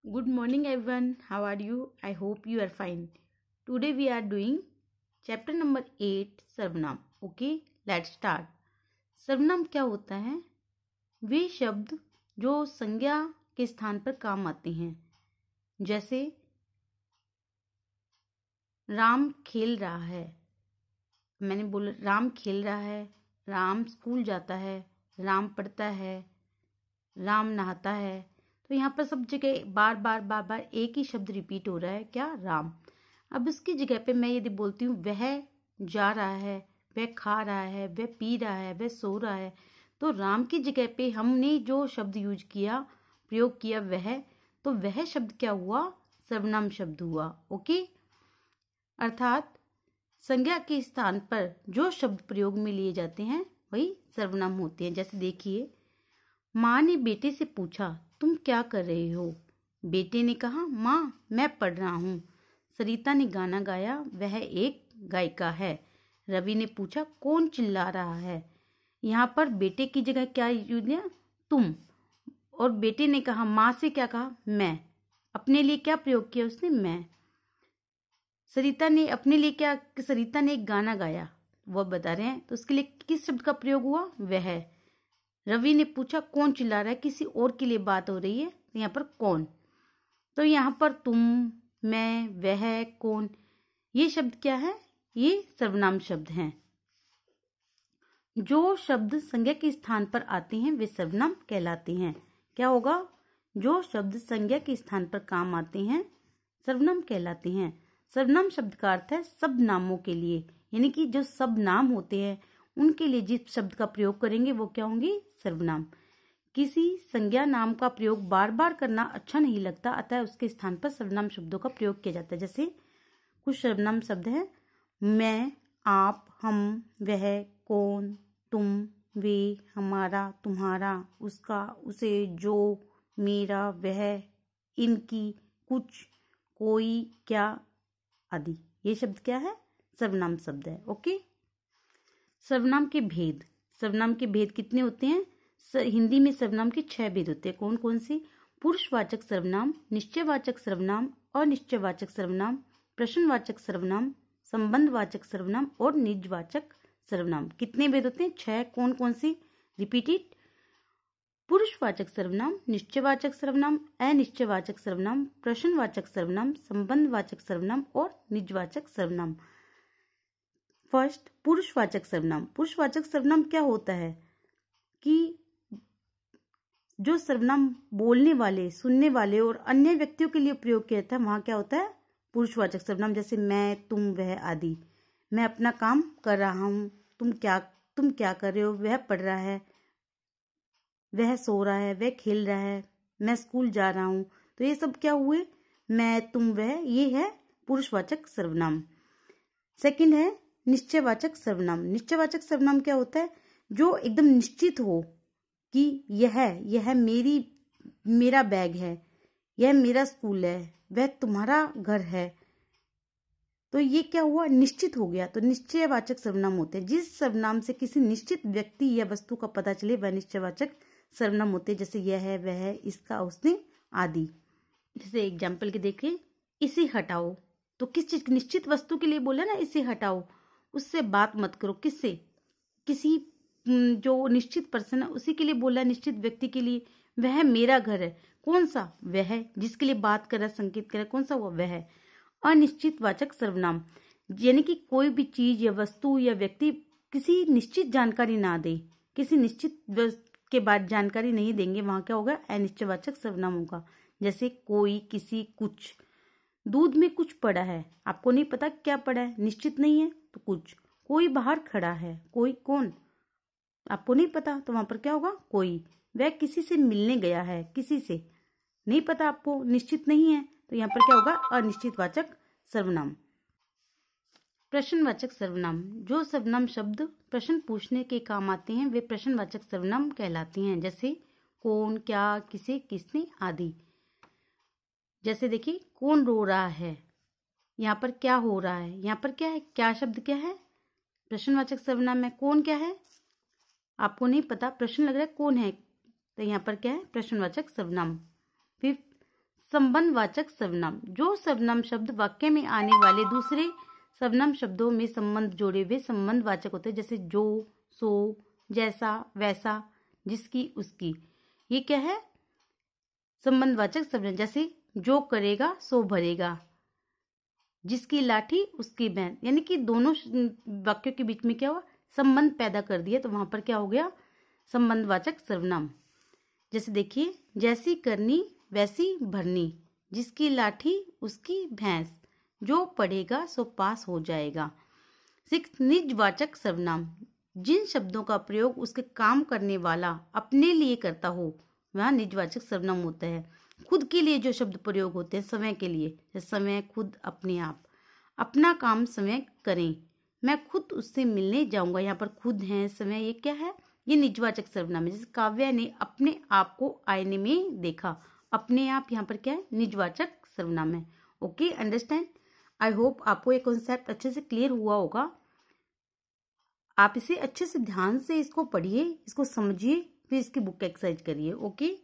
Good morning everyone. How are you? I hope you are fine. Today we are doing chapter number 8 सर्वनाम. Okay, let's start. सर्वनाम क्या होता है? वे शब्द जो संज्ञा के स्थान पर काम आते हैं. जैसे राम खेल रहा है. मैंने बोला राम खेल रहा है, राम स्कूल जाता है, राम पढ़ता है, राम नहाता है. तो यहाँ पर सब जगह बार बार एक ही शब्द रिपीट हो रहा है. क्या? राम. अब इसकी जगह पे मैं यदि बोलती हूँ वह जा रहा है, वह खा रहा है, वह पी रहा है, वह सो रहा है, तो राम की जगह पे हमने जो शब्द यूज किया, प्रयोग किया वह, तो वह शब्द क्या हुआ? सर्वनाम शब्द हुआ. ओके, अर्थात संज्ञा के स्थान पर जो शब्द प्रयोग में लिए जाते हैं वही सर्वनाम होते हैं. जैसे देखिए, माँ ने बेटे से पूछा तुम क्या कर रहे हो? बेटे ने कहा माँ मैं पढ़ रहा हूँ. सरिता ने गाना गाया, वह एक गायिका है. रवि ने पूछा कौन चिल्ला रहा है? यहाँ पर बेटे की जगह क्या यूज किया? तुम. और बेटे ने कहा माँ से क्या कहा? मैं. अपने लिए क्या प्रयोग किया उसने? मैं. सरिता ने अपने लिए क्या? सरिता ने एक गाना गाया, वो बता रहे हैं, तो उसके लिए किस शब्द का प्रयोग हुआ? वह. रवि ने पूछा कौन चिल्ला रहा है? किसी और के लिए बात हो रही है, तो यहाँ पर कौन. तो यहाँ पर तुम, मैं, वह, कौन, ये शब्द क्या है? ये सर्वनाम शब्द हैं. जो शब्द संज्ञा के स्थान पर आते हैं वे सर्वनाम कहलाते हैं. क्या होगा? जो शब्द संज्ञा के स्थान पर काम आते हैं सर्वनाम कहलाते हैं. सर्वनाम शब्द का अर्थ है सब नामों के लिए, यानी कि जो सब नाम होते हैं उनके लिए जिस शब्द का प्रयोग करेंगे वो क्या होंगे? सर्वनाम. किसी संज्ञा नाम का प्रयोग बार बार करना अच्छा नहीं लगता, अतः उसके स्थान पर सर्वनाम शब्दों का प्रयोग किया जाता है. जैसे कुछ सर्वनाम शब्द है: मैं, आप, हम, वह, कौन, तुम, वे, हमारा, तुम्हारा, उसका, उसे, जो, मेरा, वह, इनकी, कुछ, कोई, क्या आदि. ये शब्द क्या है? सर्वनाम शब्द है. ओके. सर्वनाम के भेद. सर्वनाम के भेद कितने होते हैं? हिंदी में सर्वनाम के 6 भेद होते हैं. कौन कौन से? पुरुषवाचक सर्वनाम, निश्चयवाचक सर्वनाम, अनिश्चयवाचक सर्वनाम, प्रश्नवाचक सर्वनाम, संबंधवाचक सर्वनाम और निजवाचक सर्वनाम. कितने भेद होते हैं? 6. कौन कौन से? रिपीटेड. पुरुषवाचक सर्वनाम, निश्चयवाचक सर्वनाम, अनिश्चयवाचक सर्वनाम, प्रश्नवाचक सर्वनाम, संबंधवाचक सर्वनाम और निजवाचक सर्वनाम. फर्स्ट, पुरुषवाचक सर्वनाम. पुरुषवाचक सर्वनाम क्या होता है कि जो सर्वनाम बोलने वाले, सुनने वाले और अन्य व्यक्तियों के लिए प्रयोग किया जाता है, वहां क्या होता है? पुरुषवाचक सर्वनाम. जैसे मैं, तुम, वह आदि. मैं अपना काम कर रहा हूं, तुम क्या कर रहे हो? वह पढ़ रहा है, वह सो रहा है, वह खेल रहा है, मैं स्कूल जा रहा हूं. तो ये सब क्या हुए? मैं, तुम, वह. ये है पुरुषवाचक सर्वनाम. सेकंड है निश्चयवाचक सर्वनाम. निश्चयवाचक सर्वनाम क्या होता है? जो एकदम निश्चित हो कि यह मेरा बैग है, यह मेरा स्कूल है, वह तुम्हारा घर है. तो ये क्या हुआ? निश्चित हो गया. तो निश्चयवाचक सर्वनाम होते हैं. जिस सर्वनाम से किसी निश्चित व्यक्ति या वस्तु का पता चले वह निश्चयवाचक सर्वनाम होते हैं. जैसे यह, वह, इसका, उसने आदि. जैसे एग्जाम्पल के देखिए, इसे हटाओ. तो किस चीज? निश्चित वस्तु के लिए बोला ना, इसे हटाओ, उससे बात मत करो. किससे? किसी जो निश्चित पर्सन है उसी के लिए बोला, निश्चित व्यक्ति के लिए. वह मेरा घर है. कौन सा? वह. जिसके लिए बात कर रहा, संकेत कर रहा, कौन सा हुआ? वह. अनिश्चित वाचक सर्वनाम, यानी कि कोई भी चीज या वस्तु या व्यक्ति किसी निश्चित जानकारी ना दे, किसी निश्चित के बाद जानकारी नहीं देंगे, वहां क्या होगा? अनिश्चयवाचक सर्वनाम होगा. जैसे कोई, किसी, कुछ. दूध में कुछ पड़ा है, आपको नहीं पता क्या पड़ा है, निश्चित नहीं है, तो कुछ. कोई बाहर खड़ा है, कोई कौन? आपको नहीं पता, तो वहां पर क्या होगा? कोई. वह किसी से मिलने गया है, किसी से नहीं पता आपको, निश्चित नहीं है, तो यहाँ पर क्या होगा? अनिश्चितवाचक सर्वनाम. प्रश्नवाचक सर्वनाम. जो सर्वनाम शब्द प्रश्न पूछने के काम आते हैं वे प्रश्नवाचक सर्वनाम कहलाते हैं. जैसे कौन, क्या, किसे, किसने आदि. जैसे देखिए, कौन रो रहा है, यहाँ पर क्या हो रहा है, यहाँ पर क्या है? क्या शब्द क्या है? प्रश्नवाचक सर्वनाम है. कौन क्या है? आपको नहीं पता, प्रश्न लग रहा है कौन है, तो यहाँ पर क्या है? प्रश्नवाचक सर्वनाम. फिफ्थ, संबंधवाचक सर्वनाम, जो सर्वनाम शब्द वाक्य में आने वाले दूसरे सर्वनाम शब्दों में संबंध जोड़े हुए संबंधवाचक होते हैं, जैसे जो, सो, जैसा, वैसा, जिसकी, उसकी। ये क्या है? संबंधवाचक सर्वनाम। जैसे जो करेगा सो भरेगा, जिसकी लाठी उसकी बहन, यानी कि दोनों वाक्यों के बीच में क्या हुआ? संबंध पैदा कर दिया, तो वहां पर क्या हो गया? संबंधवाचक सर्वनाम। जैसे देखिए, जैसी करनी वैसी भरनी, जिसकी लाठी उसकी भैंस, जो पढ़ेगा सो पास हो जाएगा। 6 निजवाचक सर्वनाम, जिन शब्दों का प्रयोग उसके काम करने वाला अपने लिए करता हो वह निजवाचक सर्वनाम होता है। खुद के लिए जो शब्द प्रयोग होते हैं समय के लिए, जैसे समय, खुद, अपने आप। अपना काम समय करें, मैं खुद उससे मिलने जाऊंगा, यहाँ पर खुद है, समय, ये क्या है? ये निजवाचक सर्वनाम है। जैसे काव्या ने अपने आप को आईने में देखा, अपने आप यहाँ पर क्या है? निजवाचक सर्वनाम है। Okay, understand? आई होप आपको ये कॉन्सेप्ट अच्छे से क्लियर हुआ होगा। आप इसे अच्छे से ध्यान से इसको पढ़िए, इसको समझिए, फिर इसकी बुक एक्सरसाइज करिए। ओके।